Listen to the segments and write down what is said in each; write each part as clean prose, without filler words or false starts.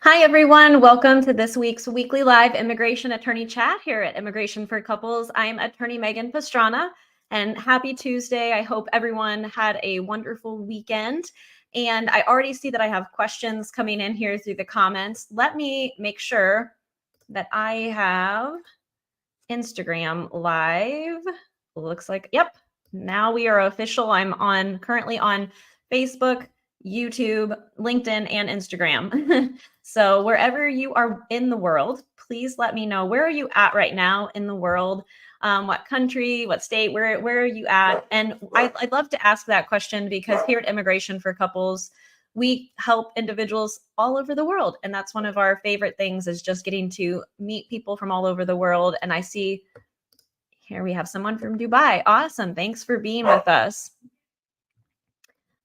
Hi, everyone. Welcome to this week's weekly live immigration attorney chat here at Immigration for Couples. I'm attorney Megan Pastrana, and happy Tuesday. I hope everyone had a wonderful weekend. And I already see that I have questions coming in here through the comments. Let me make sure that I have Instagram live. Looks like, yep, now we are official. I'm currently on Facebook, YouTube, LinkedIn, and Instagram. So wherever you are in the world, please let me know, where are you at right now in the world? What country, what state, where are you at? And I'd love to ask that question because here at Immigration for Couples, we help individuals all over the world. And that's one of our favorite things, is just getting to meet people from all over the world. And I see here we have someone from Dubai. Awesome. Thanks for being with us.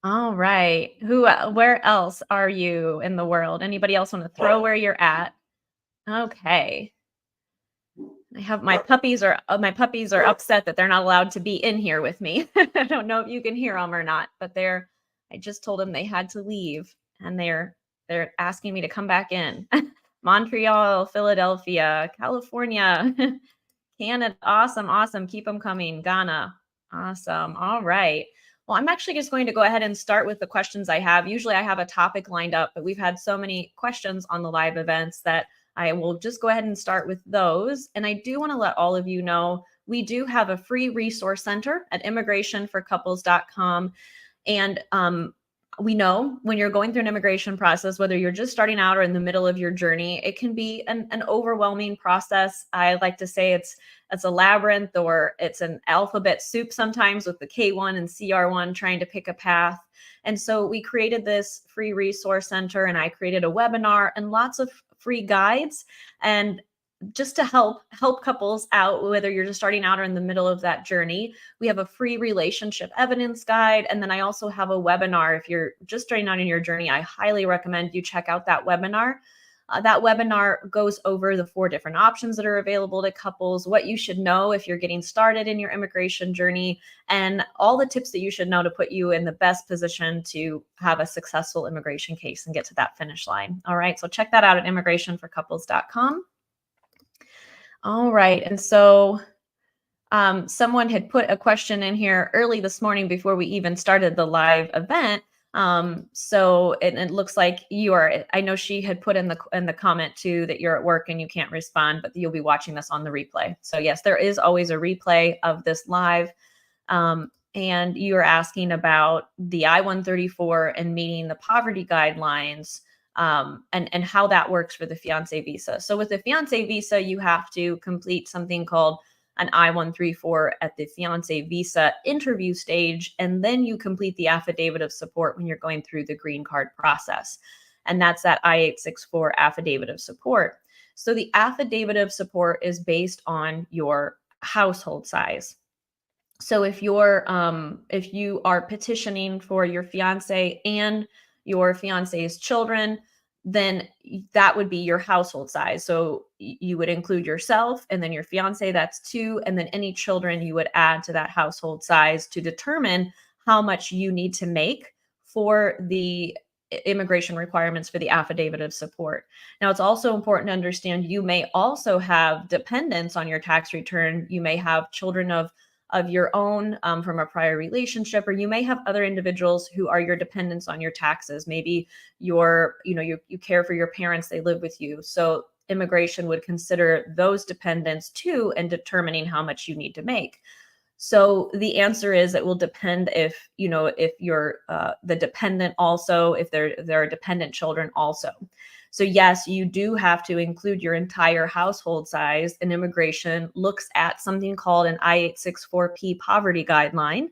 All right. Where else are you in the world? Anybody else want to throw where you're at? Okay. I have my puppies are upset that they're not allowed to be in here with me. I don't know if you can hear them or not, but I just told them they had to leave, and they're asking me to come back in. Montreal, Philadelphia, California, Canada. Awesome. Awesome. Keep them coming. Ghana. Awesome. All right. Well, I'm actually just going to go ahead and start with the questions I have. Usually I have a topic lined up, but we've had so many questions on the live events that I will just go ahead and start with those. And I do want to let all of you know, we do have a free resource center at immigrationforcouples.com. And we know when you're going through an immigration process, whether you're just starting out or in the middle of your journey, it can be an overwhelming process. I like to say it's a labyrinth, or it's an alphabet soup sometimes, with the K1 and CR1 trying to pick a path. And so we created this free resource center, and I created a webinar and lots of free guides, and just to help couples out, whether you're just starting out or in the middle of that journey. We have a free relationship evidence guide. And then I also have a webinar. If you're just starting out in your journey, I highly recommend you check out that webinar. That webinar goes over the 4 different options that are available to couples, what you should know if you're getting started in your immigration journey, and all the tips that you should know to put you in the best position to have a successful immigration case and get to that finish line. All right, so check that out at immigrationforcouples.com. All right, and so someone had put a question in here early this morning before we even started the live event. So it looks like you are. I know she had put in the comment too that you're at work and you can't respond, but you'll be watching this on the replay. So yes, there is always a replay of this live. And you are asking about the I-134 and meeting the poverty guidelines. And how that works for the fiancé visa. So with the fiancé visa, you have to complete something called an I-134 at the fiancé visa interview stage, and then you complete the affidavit of support when you're going through the green card process. And that's that I-864 affidavit of support. So the affidavit of support is based on your household size. So if you are petitioning for your fiance and your fiance's children, then that would be your household size. So you would include yourself and then your fiance, that's 2, and then any children you would add to that household size to determine how much you need to make for the immigration requirements for the affidavit of support. Now, it's also important to understand you may also have dependents on your tax return. You may have children of your own from a prior relationship, or you may have other individuals who are your dependents on your taxes. Maybe you care for your parents, they live with you. So immigration would consider those dependents too in determining how much you need to make. So the answer is it will depend if you're the dependent also, if there are dependent children also. So yes, you do have to include your entire household size, and immigration looks at something called an I-864P poverty guideline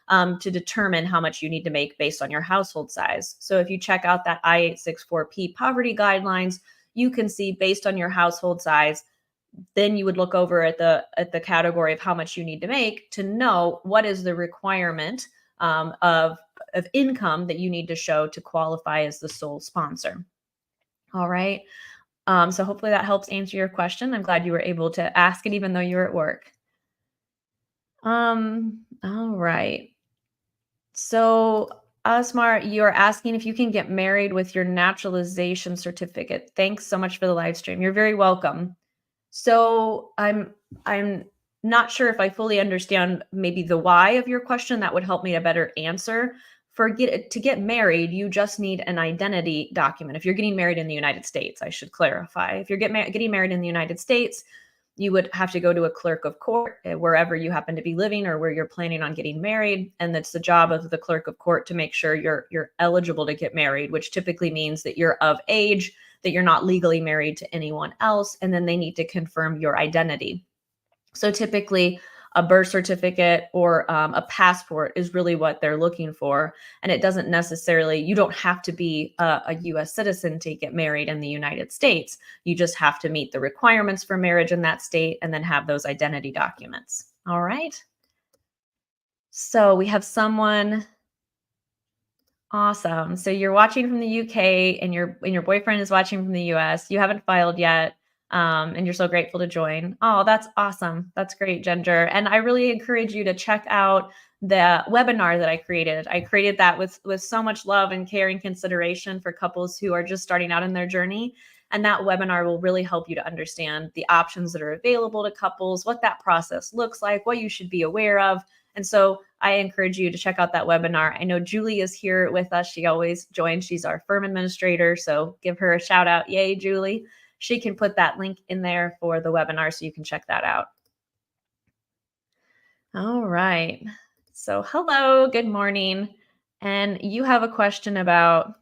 to determine how much you need to make based on your household size. So if you check out that I-864P poverty guidelines, you can see based on your household size, then you would look over at the category of how much you need to make to know what is the requirement of income that you need to show to qualify as the sole sponsor. All right. So hopefully that helps answer your question. I'm glad you were able to ask it even though you're at work. All right. So Asmar, you're asking if you can get married with your naturalization certificate. Thanks so much for the live stream. You're very welcome. So I'm not sure if I fully understand maybe the why of your question. That would help me to better answer. To get married, you just need an identity document. If you're getting married in the United States, I should clarify. If you're getting married in the United States, you would have to go to a clerk of court wherever you happen to be living or where you're planning on getting married. And it's the job of the clerk of court to make sure you're eligible to get married, which typically means that you're of age, that you're not legally married to anyone else. And then they need to confirm your identity. So typically a birth certificate or a passport is really what they're looking for. And it doesn't necessarily, you don't have to be a US citizen to get married in the United States. You just have to meet the requirements for marriage in that state and then have those identity documents. All right. So we have someone. Awesome. So you're watching from the UK and your boyfriend is watching from the US. You haven't filed yet. And you're so grateful to join. Oh, that's awesome. That's great, Ginger. And I really encourage you to check out the webinar that I created. I created that with so much love and care and consideration for couples who are just starting out in their journey. And that webinar will really help you to understand the options that are available to couples, what that process looks like, what you should be aware of. And so I encourage you to check out that webinar. I know Julie is here with us. She always joins. She's our firm administrator. So give her a shout out. Yay, Julie. She can put that link in there for the webinar so you can check that out. All right. So hello, good morning. And you have a question about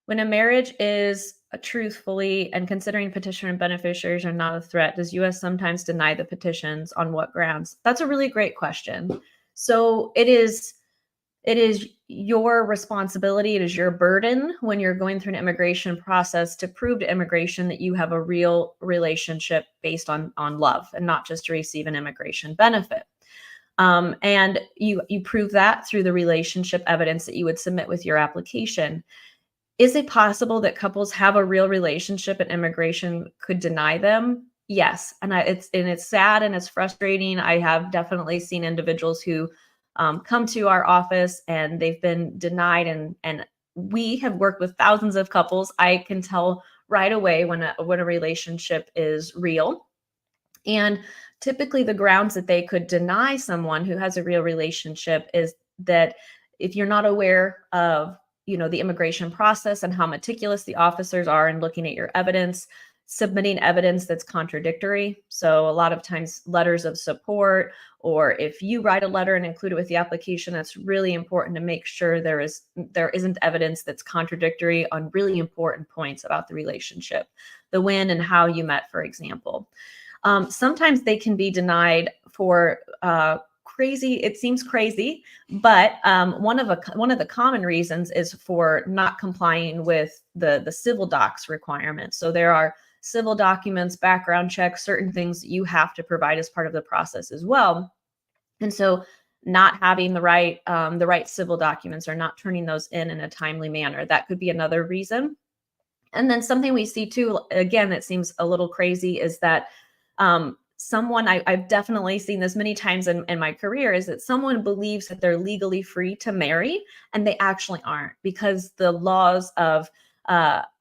when a marriage is truthfully and considering petitioner and beneficiaries are not a threat, does US sometimes deny the petitions on what grounds? That's a really great question. So it is your responsibility, it is your burden when you're going through an immigration process to prove to immigration that you have a real relationship based on love and not just to receive an immigration benefit. And you prove that through the relationship evidence that you would submit with your application. Is it possible that couples have a real relationship and immigration could deny them? Yes. And it's sad and it's frustrating. I have definitely seen individuals who come to our office and they've been denied, and we have worked with thousands of couples. I can tell right away when a relationship is real. And typically the grounds that they could deny someone who has a real relationship is that if you're not aware of the immigration process and how meticulous the officers are in looking at your evidence, submitting evidence that's contradictory. So a lot of times letters of support, or if you write a letter and include it with the application, that's really important to make sure there isn't evidence that's contradictory on really important points about the relationship, the when and how you met, for example. Sometimes they can be denied for crazy. It seems crazy, but one of the common reasons is for not complying with the civil docs requirements. So there are civil documents, background checks, certain things that you have to provide as part of the process as well. And so not having the right civil documents or not turning those in a timely manner, that could be another reason. And then something we see too, again, that seems a little crazy is that I've definitely seen this many times in my career, is that someone believes that they're legally free to marry and they actually aren't, because the laws of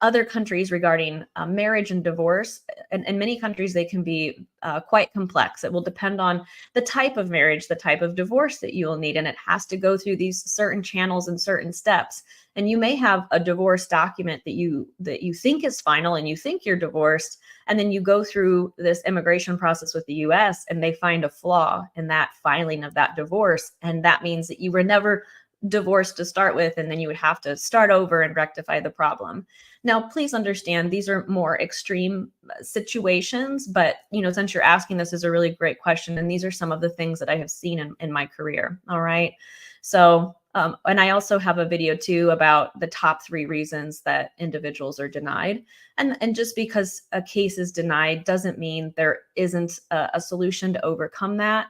other countries regarding marriage and divorce, and in many countries they can be quite complex. It will depend on the type of marriage, the type of divorce that you will need, and it has to go through these certain channels and certain steps. And you may have a divorce document that you think is final and you think you're divorced, and then you go through this immigration process with the US and they find a flaw in that filing of that divorce, and that means that you were never divorced to start with, and then you would have to start over and rectify the problem. Now, please understand these are more extreme situations, but since you're asking, this is a really great question, and these are some of the things that I have seen in my career. All right. So, and I also have a video too about the top 3 reasons that individuals are denied. And just because a case is denied doesn't mean there isn't a solution to overcome that.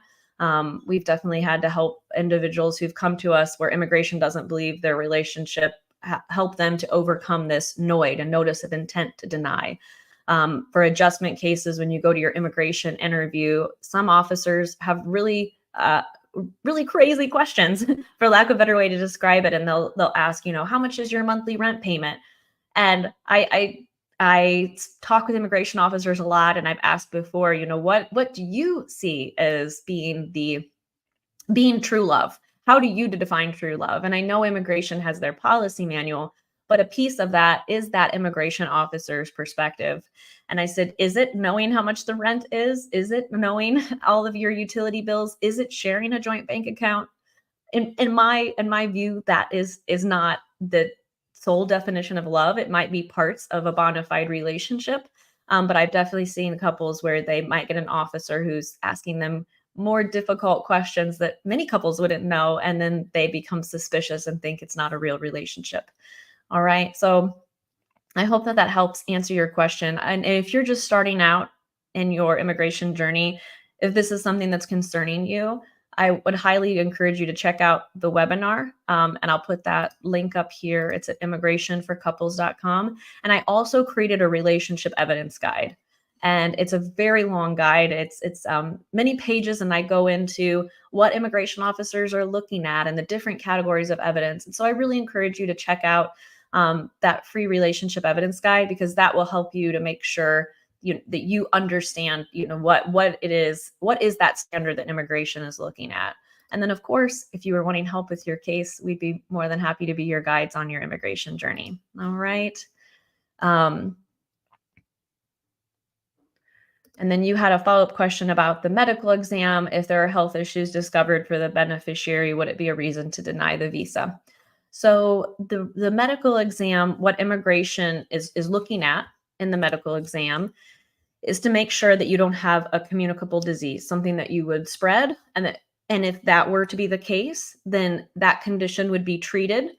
We've definitely had to help individuals who've come to us where immigration doesn't believe their relationship, help them to overcome this NOID, a notice of intent to deny. For adjustment cases, when you go to your immigration interview, some officers have really really crazy questions, for lack of a better way to describe it. And they'll ask, how much is your monthly rent payment? And I talk with immigration officers a lot, and I've asked before, what do you see as being true love? How do you define true love? And I know immigration has their policy manual, but a piece of that is that immigration officer's perspective. And I said, is it knowing how much the rent is? Is it knowing all of your utility bills? Is it sharing a joint bank account? In my view, that is not the sole definition of love. It might be parts of a bona fide relationship. But I've definitely seen couples where they might get an officer who's asking them more difficult questions that many couples wouldn't know, and then they become suspicious and think it's not a real relationship. All right. So I hope that helps answer your question. And if you're just starting out in your immigration journey, if this is something that's concerning you, I would highly encourage you to check out the webinar. And I'll put that link up here. It's at immigrationforcouples.com. And I also created a relationship evidence guide. And it's a very long guide. It's many pages, and I go into what immigration officers are looking at and the different categories of evidence. And so I really encourage you to check out that free relationship evidence guide, because that will help you to make sure that you understand, what is that standard that immigration is looking at. And then, of course, if you were wanting help with your case, we'd be more than happy to be your guides on your immigration journey. All right. And then you had a follow-up question about the medical exam. If there are health issues discovered for the beneficiary, would it be a reason to deny the visa? So the medical exam, what immigration is looking at in the medical exam, is to make sure that you don't have a communicable disease, something that you would spread. And if that were to be the case, then that condition would be treated.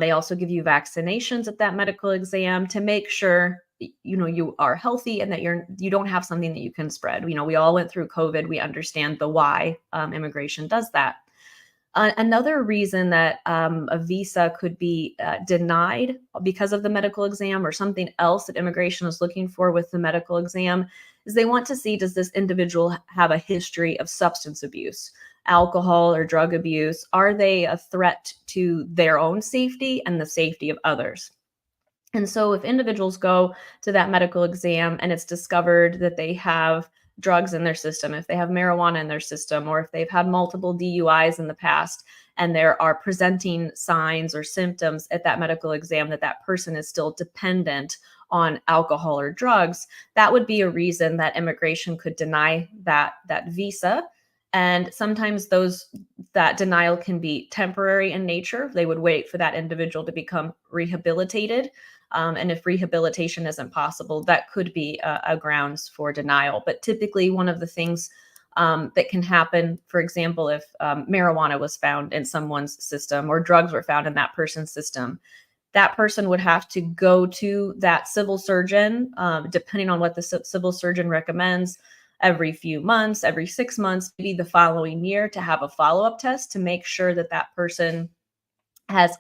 They also give you vaccinations at that medical exam to make sure you are healthy and that you don't have something that you can spread. We all went through COVID. We understand the why immigration does that. Another reason that a visa could be denied because of the medical exam, or something else that immigration is looking for with the medical exam, is they want to see, does this individual have a history of substance abuse, alcohol or drug abuse? Are they a threat to their own safety and the safety of others? And so if individuals go to that medical exam and it's discovered that they have drugs in their system, if they have marijuana in their system, or if they've had multiple DUIs in the past, and there are presenting signs or symptoms at that medical exam that person is still dependent on alcohol or drugs, that would be a reason that immigration could deny that visa. And sometimes that denial can be temporary in nature. They would wait for that individual to become rehabilitated. And if rehabilitation isn't possible, that could be a grounds for denial. But typically, one of the things that can happen, for example, if marijuana was found in someone's system or drugs were found in that person's system, that person would have to go to that civil surgeon, depending on what the civil surgeon recommends, every few months, every 6 months, maybe the following year, to have a follow-up test to make sure that person has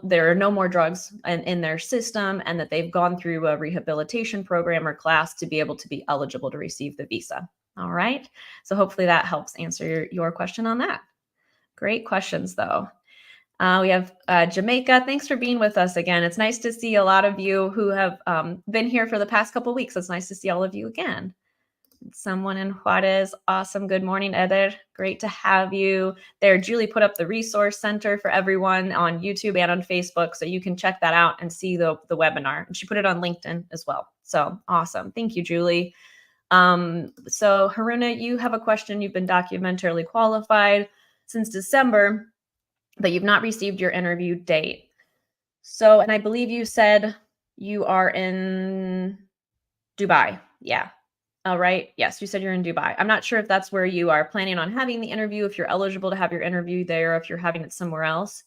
there are no more drugs in their system, and that they've gone through a rehabilitation program or class to be able to be eligible to receive the visa. All right. So hopefully that helps answer your question on that. Great questions, though. We have Jamaica. Thanks for being with us again. It's nice to see a lot of you who have been here for the past couple of weeks. It's nice to see all of you again. Someone in Juarez. Awesome. Good morning, Eder. Great to have you there. Julie put up the resource center for everyone on YouTube and on Facebook, so you can check that out and see the webinar. And she put it on LinkedIn as well. So awesome. Thank you, Julie. So Haruna, you have a question. You've been documentarily qualified since December, but you've not received your interview date. So, and I believe you said you are in Dubai. Yeah. All right. Yes, you said you're in Dubai. I'm not sure if that's where you are planning on having the interview, if you're eligible to have your interview there, if you're having it somewhere else.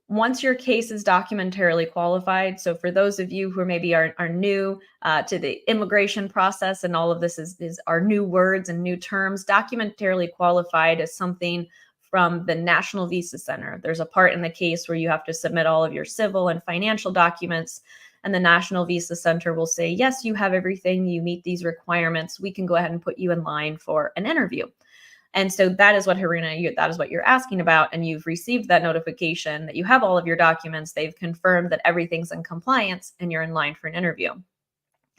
Once your case is documentarily qualified, so for those of you who maybe are new to the immigration process, and all of this is our new words and new terms, documentarily qualified is something from the National Visa Center. There's a part in the case where you have to submit all of your civil and financial documents, and the National Visa Center will say, yes, you have everything, you meet these requirements, we can go ahead and put you in line for an interview. And so that is what Haruna, that is what you're asking about. And you've received that notification that you have all of your documents. They've confirmed that everything's in compliance and you're in line for an interview.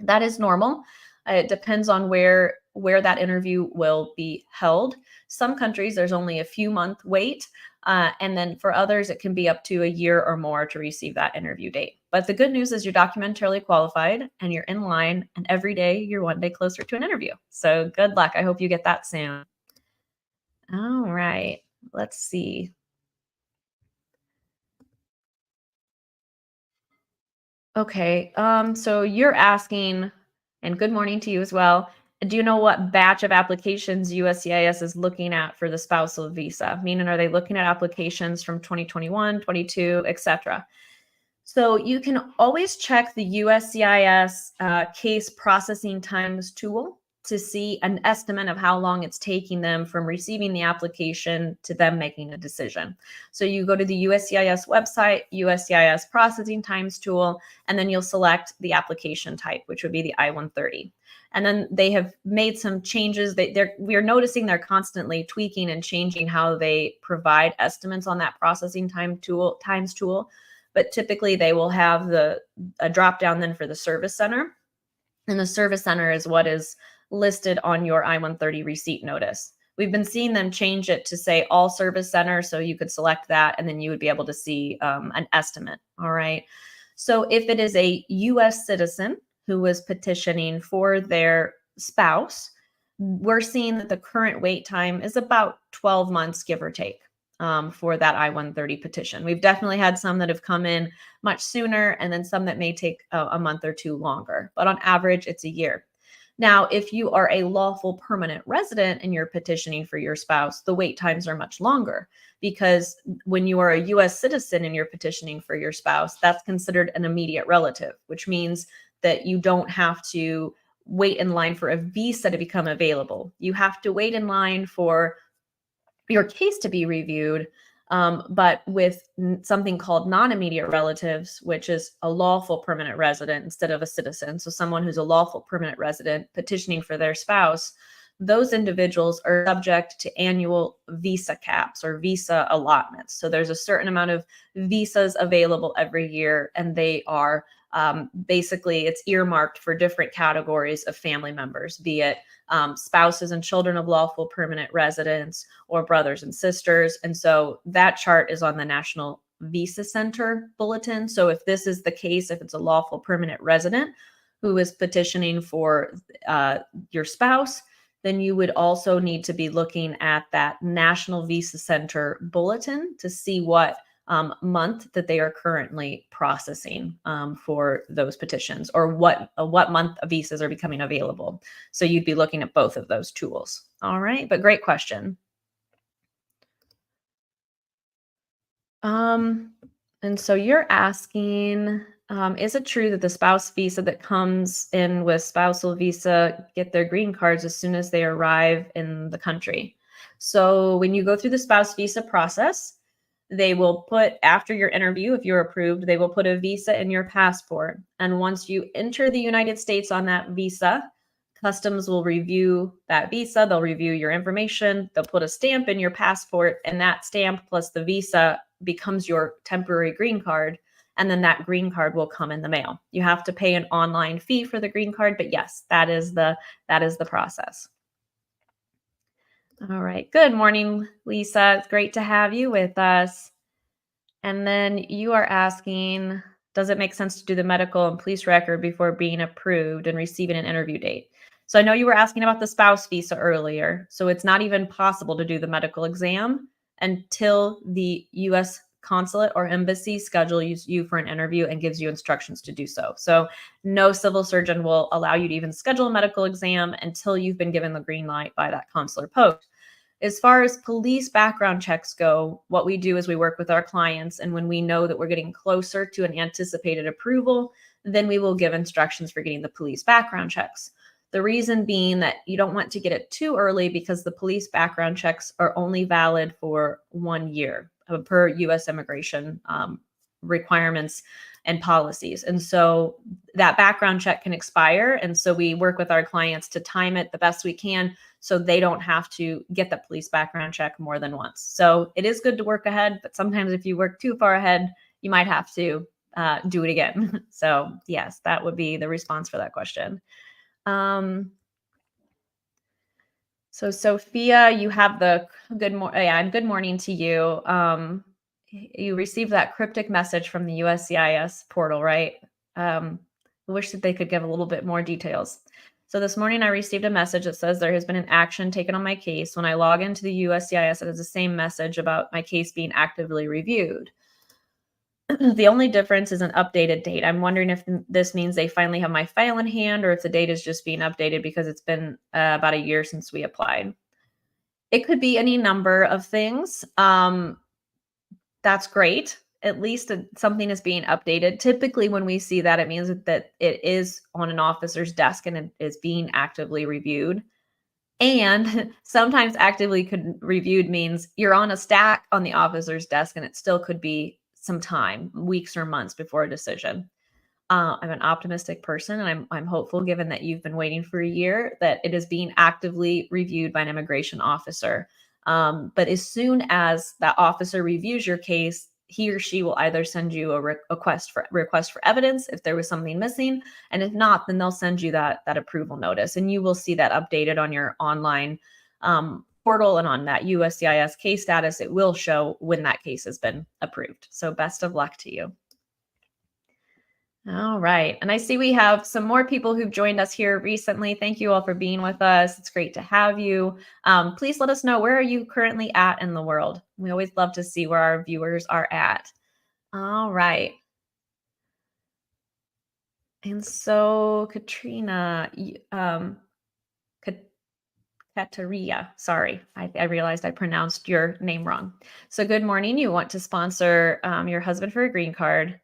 That is normal. It depends on where that interview will be held. Some countries, there's only a few month wait. And then for others, it can be up to a year or more to receive that interview date. But the good news is you're documentarily qualified and you're in line, and every day you're one day closer to an interview. So good luck. I hope you get that soon. All right, let's see. Okay, so you're asking, and good morning to you as well. Do you know what batch of applications USCIS is looking at for the spousal visa? Meaning, are they looking at applications from 2021, 22, etc.? So you can always check the USCIS case processing times tool to see an estimate of how long it's taking them from receiving the application to them making a decision. So you go to the USCIS website, USCIS processing times tool, and then you'll select the application type, which would be the I-130. And then they have made some changes. We're noticing they're constantly tweaking and changing how they provide estimates on that processing times tool. But typically they will have a drop down then for the service center. And the service center is what is listed on your I-130 receipt notice. We've been seeing them change it to say all service center. So you could select that and then you would be able to see an estimate. All right. So if it is a US citizen who was petitioning for their spouse, we're seeing that the current wait time is about 12 months, give or take. For that I-130 petition. We've definitely had some that have come in much sooner and then some that may take a month or two longer, but on average, it's a year. Now, if you are a lawful permanent resident and you're petitioning for your spouse, the wait times are much longer because when you are a US citizen and you're petitioning for your spouse, that's considered an immediate relative, which means that you don't have to wait in line for a visa to become available. You have to wait in line for your case to be reviewed, but with something called non-immediate relatives, which is a lawful permanent resident instead of a citizen. So someone who's a lawful permanent resident petitioning for their spouse, those individuals are subject to annual visa caps or visa allotments. So there's a certain amount of visas available every year, and they are basically, it's earmarked for different categories of family members, be it spouses and children of lawful permanent residents or brothers and sisters. And so that chart is on the National Visa Center bulletin. So if this is the case, if it's a lawful permanent resident who is petitioning for your spouse, then you would also need to be looking at that National Visa Center bulletin to see what month that they are currently processing for those petitions, or what month of visas are becoming available. So you'd be looking at both of those tools. All right, but great question. And so you're asking, is it true that the spouse visa that comes in with spousal visa get their green cards as soon as they arrive in the country? So when you go through the spouse visa process, they will put, after your interview, if you're approved, they will put a visa in your passport. And once you enter the United States on that visa, Customs will review that visa. They'll review your information. They'll put a stamp in your passport, and that stamp plus the visa becomes your temporary green card. And then that green card will come in the mail. You have to pay an online fee for the green card, but yes, that is the process. All right. Good morning, Lisa. It's great to have you with us. And then you are asking, does it make sense to do the medical and police record before being approved and receiving an interview date? So I know you were asking about the spouse visa earlier. So it's not even possible to do the medical exam until the U.S. consulate or embassy schedules you for an interview and gives you instructions to do so. So no civil surgeon will allow you to even schedule a medical exam until you've been given the green light by that consular post. As far as police background checks go, what we do is we work with our clients, and when we know that we're getting closer to an anticipated approval, then we will give instructions for getting the police background checks. The reason being that you don't want to get it too early because the police background checks are only valid for 1 year per U.S. immigration requirements. and policies. And so that background check can expire. And so we work with our clients to time it the best we can so they don't have to get the police background check more than once. So it is good to work ahead, but sometimes if you work too far ahead, you might have to do it again. So yes, that would be the response for that question. So Sophia, you have the good morning to you. You received that cryptic message from the USCIS portal, right? I wish that they could give a little bit more details. So this morning I received a message that says there has been an action taken on my case. When I log into the USCIS, it has the same message about my case being actively reviewed. The only difference is an updated date. I'm wondering if this means they finally have my file in hand or if the date is just being updated because it's been about a year since we applied. It could be any number of things. That's great. At least something is being updated. Typically, when we see that, it means that it is on an officer's desk and it is being actively reviewed. And sometimes actively reviewed means you're on a stack on the officer's desk and it still could be some time, weeks or months before a decision. I'm an optimistic person and I'm hopeful, given that you've been waiting for a year, that it is being actively reviewed by an immigration officer. But as soon as that officer reviews your case, he or she will either send you a request for evidence if there was something missing, and if not, then they'll send you that approval notice, and you will see that updated on your online portal and on that USCIS case status. It will show when that case has been approved. So best of luck to you. All right. And I see we have some more people who've joined us here recently. Thank you all for being with us. It's great to have you. Please let us know, where are you currently at in the world? We always love to see where our viewers are at. All right. And so Katrina, Kateria, sorry, I realized I pronounced your name wrong. So good morning. You want to sponsor your husband for a green card.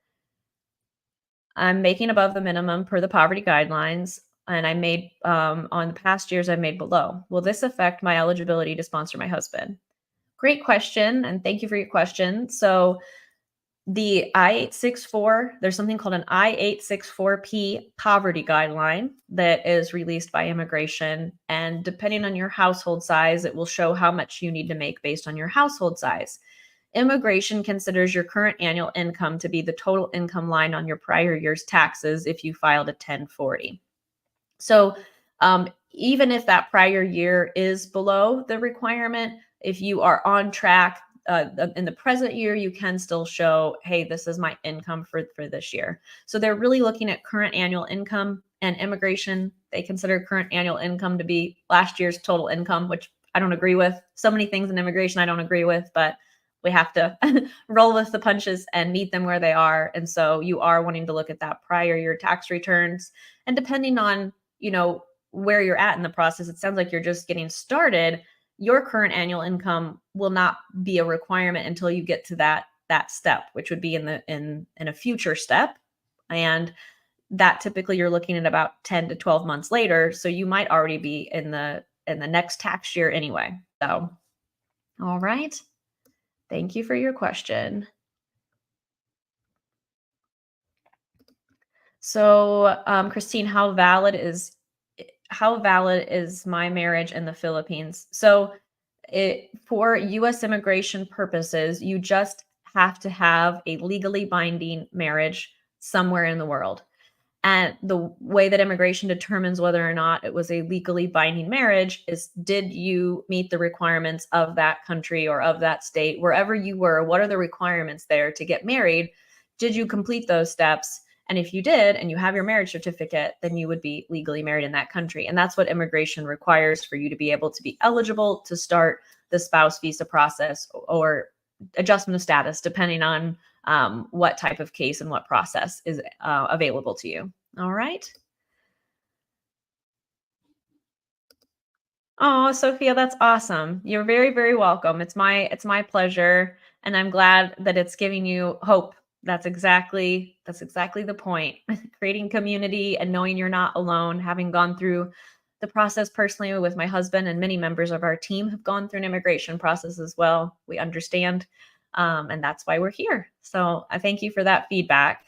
I'm making above the minimum per the poverty guidelines, and I made on the past years I made below. Will this affect my eligibility to sponsor my husband? Great question, and thank you for your question. So the I-864, there's something called an I-864P poverty guideline that is released by immigration, and depending on your household size, it will show how much you need to make based on your household size. Immigration considers your current annual income to be the total income line on your prior year's taxes if you filed a 1040. So even if that prior year is below the requirement, if you are on track in the present year, you can still show, hey, this is my income for this year. So they're really looking at current annual income, and immigration, they consider current annual income to be last year's total income, which I don't agree with. So many things in immigration I don't agree with, but we have to roll with the punches and meet them where they are. And so you are wanting to look at that prior year tax returns. And depending on, where you're at in the process, it sounds like you're just getting started. Your current annual income will not be a requirement until you get to that step, which would be in a future step. And that typically you're looking at about 10 to 12 months later. So you might already be in the next tax year anyway. So, all right. Thank you for your question. So, Christine, how valid is my marriage in the Philippines? So, for U.S. immigration purposes, you just have to have a legally binding marriage somewhere in the world. And the way that immigration determines whether or not it was a legally binding marriage is, did you meet the requirements of that country or of that state, wherever you were? What are the requirements there to get married? Did you complete those steps? And if you did, and you have your marriage certificate, then you would be legally married in that country. And that's what immigration requires for you to be able to be eligible to start the spouse visa process or adjustment of status, depending on what type of case and what process is available to you. All right. Oh, Sophia, that's awesome. You're very, very welcome. It's my pleasure, and I'm glad that it's giving you hope. That's exactly the point. Creating community and knowing you're not alone, having gone through the process personally with my husband, and many members of our team have gone through an immigration process as well. We understand. And that's why we're here. So I thank you for that feedback.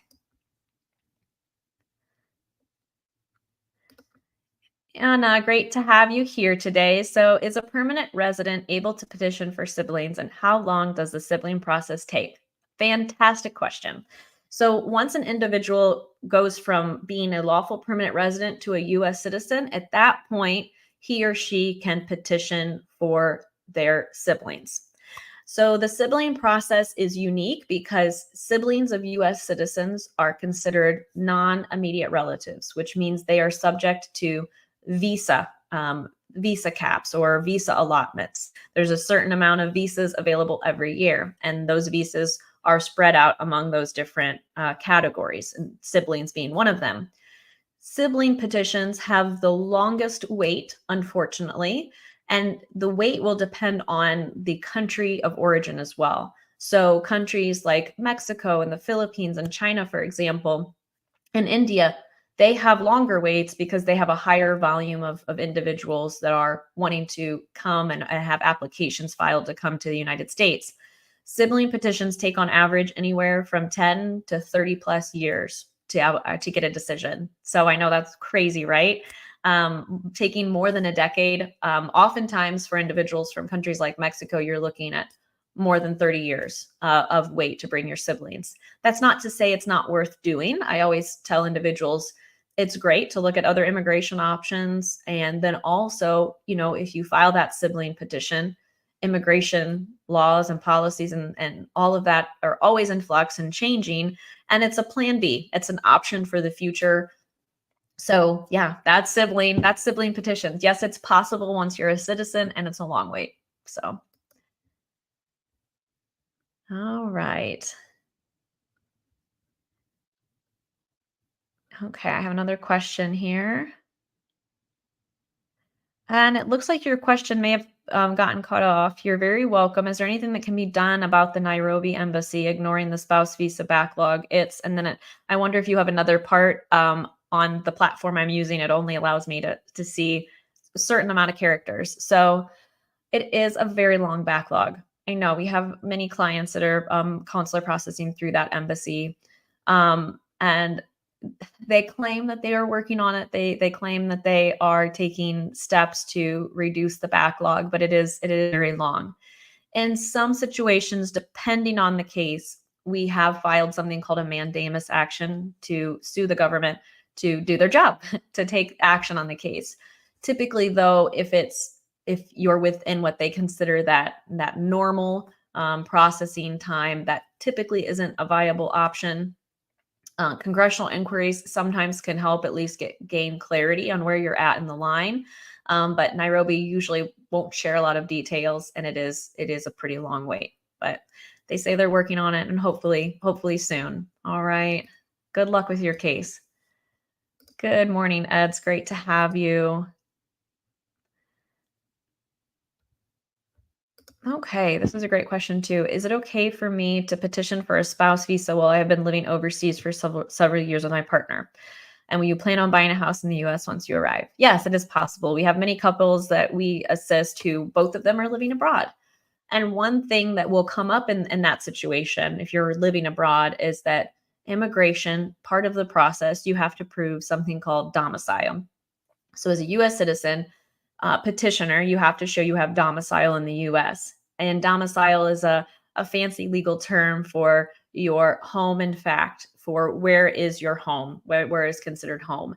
And great to have you here today. So, is a permanent resident able to petition for siblings, and how long does the sibling process take? Fantastic question. So, once an individual goes from being a lawful permanent resident to a US citizen, at that point, he or she can petition for their siblings. So the sibling process is unique because siblings of US citizens are considered non immediate relatives, which means they are subject to visa. Visa caps or visa allotments. There's a certain amount of visas available every year, and those visas are spread out among those different categories, and siblings being one of them. Sibling petitions have the longest wait, unfortunately, and the wait will depend on the country of origin as well. So, countries like Mexico and the Philippines and China, for example, and India, they have longer waits because they have a higher volume of individuals that are wanting to come and have applications filed to come to the United States. Sibling petitions take on average anywhere from 10 to 30 plus years to get a decision. So I know that's crazy, right? Taking more than a decade. Oftentimes for individuals from countries like Mexico, you're looking at more than 30 years of wait to bring your siblings. That's not to say it's not worth doing. I always tell individuals it's great to look at other immigration options. And then also, if you file that sibling petition, immigration laws and policies and all of that are always in flux and changing. And it's a plan B. It's an option for the future. So yeah, that's sibling petitions. Yes, it's possible once you're a citizen, and it's a long wait. So, all right. Okay, I have another question here. And it looks like your question may have gotten cut off. You're very welcome. Is there anything that can be done about the Nairobi embassy ignoring the spouse visa backlog? I wonder if you have another part on the platform I'm using. It only allows me to see a certain amount of characters. So it is a very long backlog. I know we have many clients that are consular processing through that embassy. And they claim that they are working on it. They claim that they are taking steps to reduce the backlog, but it is very long. In some situations, depending on the case, we have filed something called a mandamus action to sue the government to do their job, to take action on the case. Typically, though, if you're within what they consider that normal processing time, that typically isn't a viable option. Congressional inquiries sometimes can help at least gain clarity on where you're at in the line. But Nairobi usually won't share a lot of details, and it is a pretty long wait. But they say they're working on it, and hopefully soon. All right. Good luck with your case. Good morning, Ed. It's great to have you. Okay, this is a great question too. Is it okay for me to petition for a spouse visa while I have been living overseas for several years with my partner? And will you plan on buying a house in the US once you arrive? Yes, it is possible. We have many couples that we assist who both of them are living abroad. And one thing that will come up in that situation, if you're living abroad, is that immigration, part of the process, you have to prove something called domicile. So as a US citizen, petitioner, you have to show you have domicile in the US. And domicile is a fancy legal term for your home, in fact, for where is your home, where is considered home.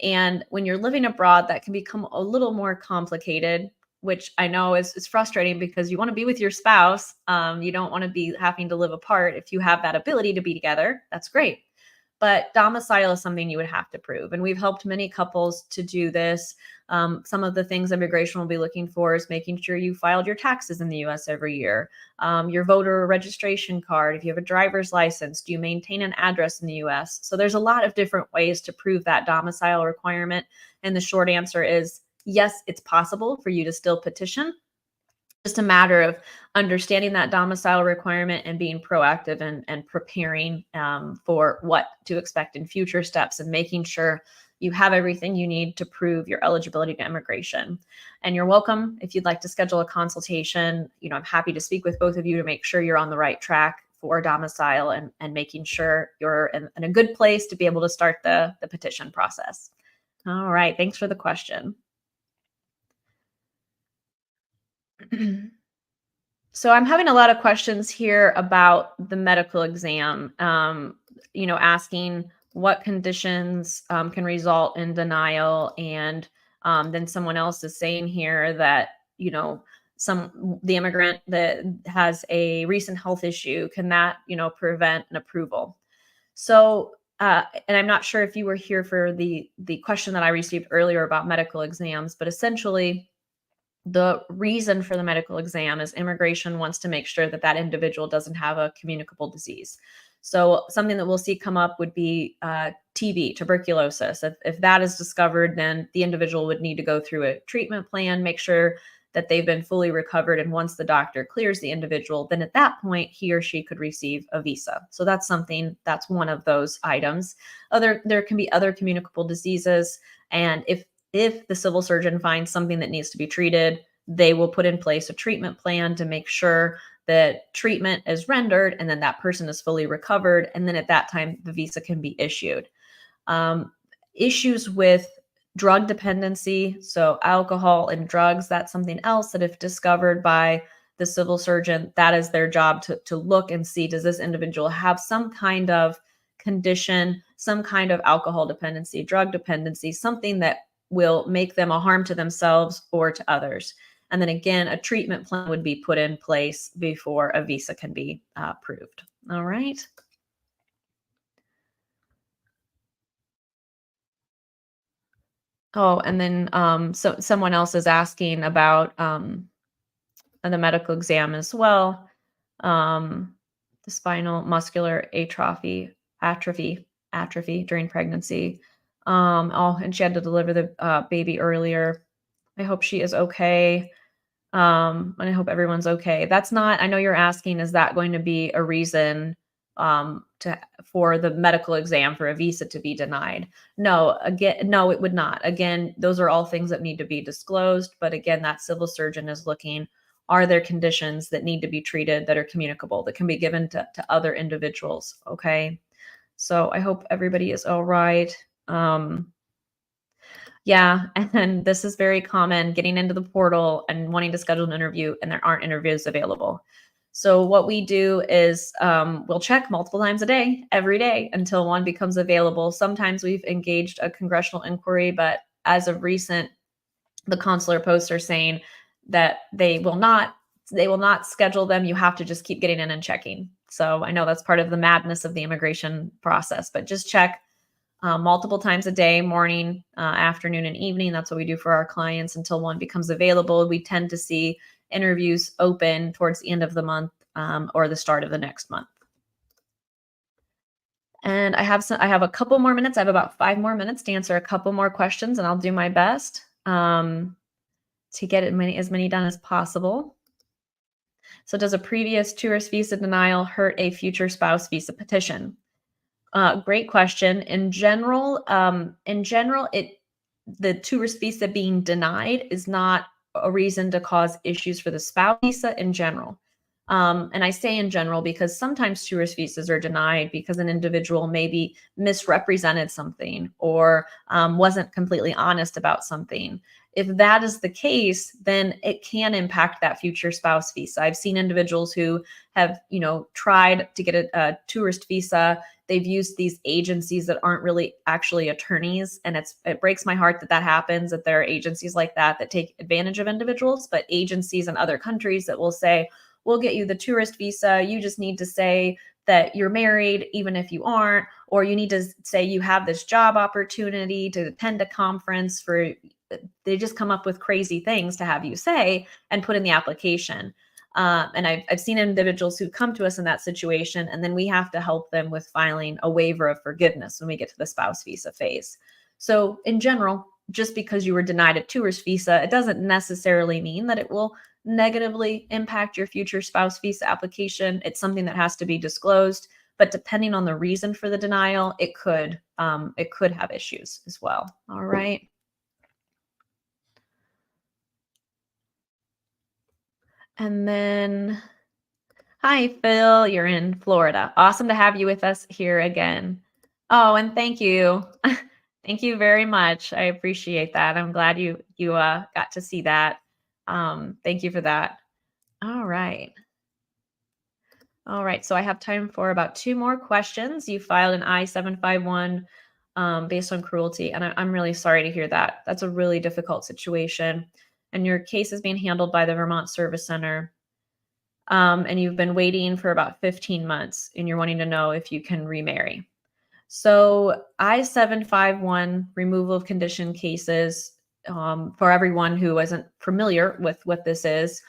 And when you're living abroad, that can become a little more complicated, which I know is frustrating because you want to be with your spouse. You don't want to be having to live apart. If you have that ability to be together, that's great. But domicile is something you would have to prove. And we've helped many couples to do this. Some of the things immigration will be looking for is making sure you filed your taxes in the US every year, your voter registration card, if you have a driver's license, do you maintain an address in the US? So there's a lot of different ways to prove that domicile requirement. And the short answer is yes, it's possible for you to still petition. Just a matter of understanding that domicile requirement and being proactive and preparing for what to expect in future steps and making sure you have everything you need to prove your eligibility to immigration. And you're welcome if you'd like to schedule a consultation. I'm happy to speak with both of you to make sure you're on the right track for domicile and making sure you're in a good place to be able to start the petition process. All right. Thanks for the question. So I'm having a lot of questions here about the medical exam. Asking what conditions can result in denial, and then someone else is saying here that the immigrant that has a recent health issue, can that prevent an approval? So, and I'm not sure if you were here for the question that I received earlier about medical exams, but essentially the reason for the medical exam is immigration wants to make sure that that individual doesn't have a communicable disease. So something that we'll see come up would be TB, tuberculosis. If that is discovered, then the individual would need to go through a treatment plan, make sure that they've been fully recovered. And once the doctor clears the individual, then at that point, he or she could receive a visa. So that's one of those items. There can be other communicable diseases. And if the civil surgeon finds something that needs to be treated, they will put in place a treatment plan to make sure that treatment is rendered and then that person is fully recovered. And then at that time, the visa can be issued. Issues with drug dependency, so alcohol and drugs, that's something else that if discovered by the civil surgeon, that is their job to look and see, does this individual have some kind of condition, some kind of alcohol dependency, drug dependency, something that will make them a harm to themselves or to others. And then again, a treatment plan would be put in place before a visa can be approved. All right. Oh, and then so someone else is asking about the medical exam as well. The spinal muscular atrophy during pregnancy. And she had to deliver the baby earlier. I hope she is okay. And I hope everyone's okay. That's not, I know you're asking, is that going to be a reason for the medical exam for a visa to be denied? No, it would not. Again, those are all things that need to be disclosed. But again, that civil surgeon is looking, are there conditions that need to be treated that are communicable, that can be given to other individuals? Okay. So I hope everybody is all right. Yeah, and then this is very common, getting into the portal and wanting to schedule an interview, and there aren't interviews available. So what we do is we'll check multiple times a day, every day, until one becomes available. Sometimes we've engaged a congressional inquiry, but as of recent, the consular posts are saying that they will not schedule them. You have to just keep getting in and checking. So I know that's part of the madness of the immigration process, but just check multiple times a day, morning, afternoon, and evening. That's what we do for our clients until one becomes available. We tend to see interviews open towards the end of the month or the start of the next month. And I have a couple more minutes. I have about 5 more minutes to answer a couple more questions, and I'll do my best to get as many done as possible. So does a previous tourist visa denial hurt a future spouse visa petition? Great question. In general, the tourist visa being denied is not a reason to cause issues for the spouse visa in general. And I say in general because sometimes tourist visas are denied because an individual maybe misrepresented something or wasn't completely honest about something. If that is the case, then it can impact that future spouse visa. I've seen individuals who have, tried to get a tourist visa. They've used these agencies that aren't really actually attorneys. And it breaks my heart that happens, that there are agencies like that take advantage of individuals, but agencies in other countries that will say, we'll get you the tourist visa. You just need to say that you're married, even if you aren't, or you need to say you have this job opportunity to attend a conference they just come up with crazy things to have you say and put in the application. And I've seen individuals who come to us in that situation, and then we have to help them with filing a waiver of forgiveness when we get to the spouse visa phase. So in general, just because you were denied a tourist visa, it doesn't necessarily mean that it will negatively impact your future spouse visa application. It's something that has to be disclosed, but depending on the reason for the denial, it could have issues as well. All right. And then, hi, Phil. You're in Florida. Awesome to have you with us here again. Oh, and thank you. Thank you very much. I appreciate that. I'm glad you got to see that. Thank you for that. All right. All right. So I have time for about 2 more questions. You filed an I-751 based on cruelty, and I'm really sorry to hear that. That's a really difficult situation, and your case is being handled by the Vermont Service Center. And you've been waiting for about 15 months, and you're wanting to know if you can remarry. So I-751 removal of condition cases, for everyone who isn't familiar with what this is,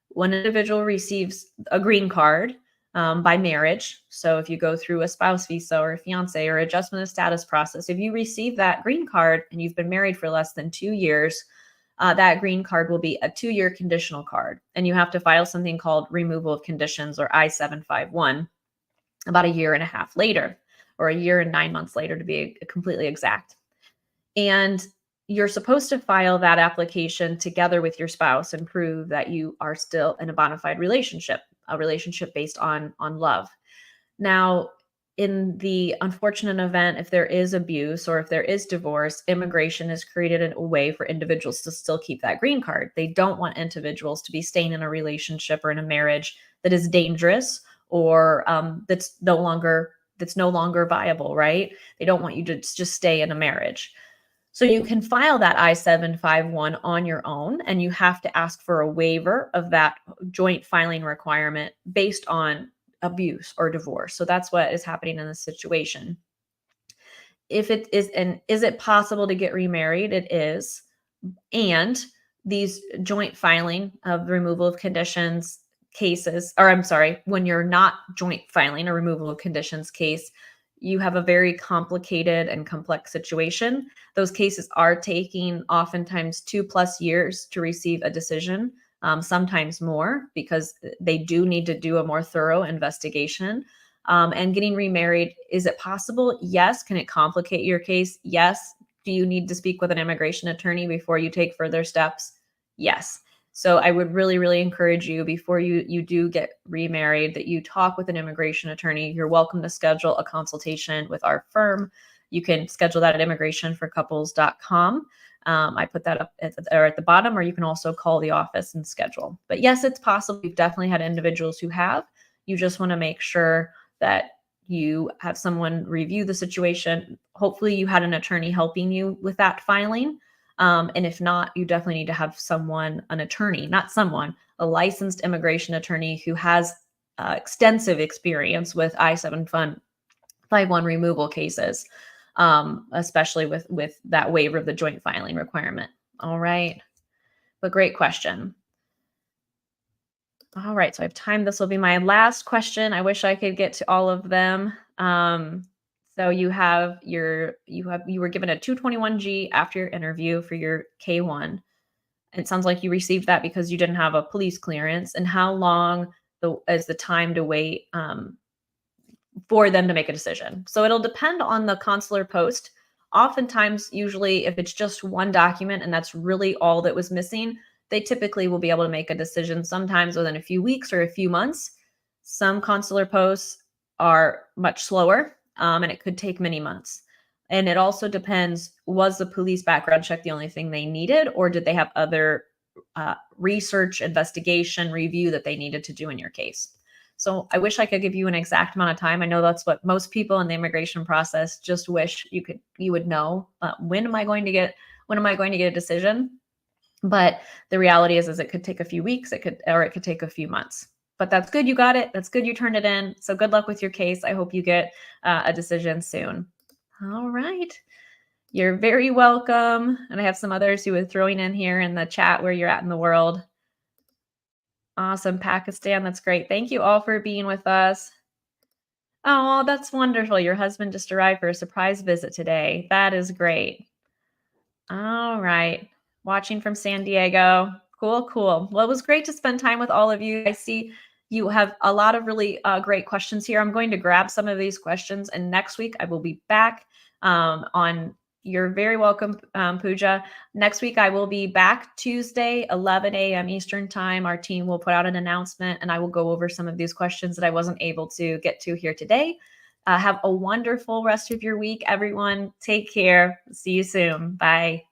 when an individual receives a green card by marriage, so if you go through a spouse visa or a fiance or adjustment of status process, if you receive that green card and you've been married for less than 2 years, that green card will be a 2-year conditional card. And you have to file something called removal of conditions, or I-751, about a year and a half later, or a year and 9 months later to be completely exact. And you're supposed to file that application together with your spouse and prove that you are still in a bona fide relationship, a relationship based on love. Now, in the unfortunate event, if there is abuse or if there is divorce, immigration has created a way for individuals to still keep that green card. They don't want individuals to be staying in a relationship or in a marriage that is dangerous or that's no longer viable, right? They don't want you to just stay in a marriage. So you can file that I-751 on your own, and you have to ask for a waiver of that joint filing requirement based on abuse or divorce. So that's what is happening in this situation. If it is, and is it possible to get remarried? It is. And these joint filing of removal of conditions cases, or I'm sorry, when you're not joint filing a removal of conditions case, you have a very complicated and complex situation. Those cases are taking oftentimes 2+ years to receive a decision, sometimes more, because they do need to do a more thorough investigation. And getting remarried, is it possible? Yes. Can it complicate your case? Yes. Do you need to speak with an immigration attorney before you take further steps? Yes. So I would really, really encourage you, before you do get remarried, that you talk with an immigration attorney. You're welcome to schedule a consultation with our firm. You can schedule that at immigrationforcouples.com. I put that up at the bottom, or you can also call the office and schedule. But yes, it's possible. We've definitely had individuals who have. You just want to make sure that you have someone review the situation. Hopefully you had an attorney helping you with that filing. And if not, you definitely need to have a licensed immigration attorney who has extensive experience with I-751 removal cases, especially with that waiver of the joint filing requirement. All right. But great question. All right, so I have time. This will be my last question. I wish I could get to all of them. So you were given a 221G after your interview for your K1. It sounds like you received that because you didn't have a police clearance. And how long is the time to wait for them to make a decision? So it'll depend on the consular post. Oftentimes, usually, if it's just one document and that's really all that was missing, they typically will be able to make a decision sometimes within a few weeks or a few months. Some consular posts are much slower, and it could take many months. And it also depends, was the police background check the only thing they needed, or did they have other research, investigation, review that they needed to do in your case? So I wish I could give you an exact amount of time. I know that's what most people in the immigration process just wish you would know. When am I going to get a decision? But the reality is it could take a few weeks, it could take a few months. But that's good. You got it. That's good. You turned it in. So good luck with your case. I hope you get a decision soon. All right. You're very welcome. And I have some others who are throwing in here in the chat where you're at in the world. Awesome. Pakistan. That's great. Thank you all for being with us. Oh, that's wonderful. Your husband just arrived for a surprise visit today. That is great. All right. Watching from San Diego. Cool. Well, it was great to spend time with all of you. I see you have a lot of really great questions here. I'm going to grab some of these questions, and next week I will be back on. You're very welcome, Pooja. Next week I will be back Tuesday, 11 a.m. Eastern time. Our team will put out an announcement, and I will go over some of these questions that I wasn't able to get to here today. Have a wonderful rest of your week, everyone. Take care. See you soon. Bye.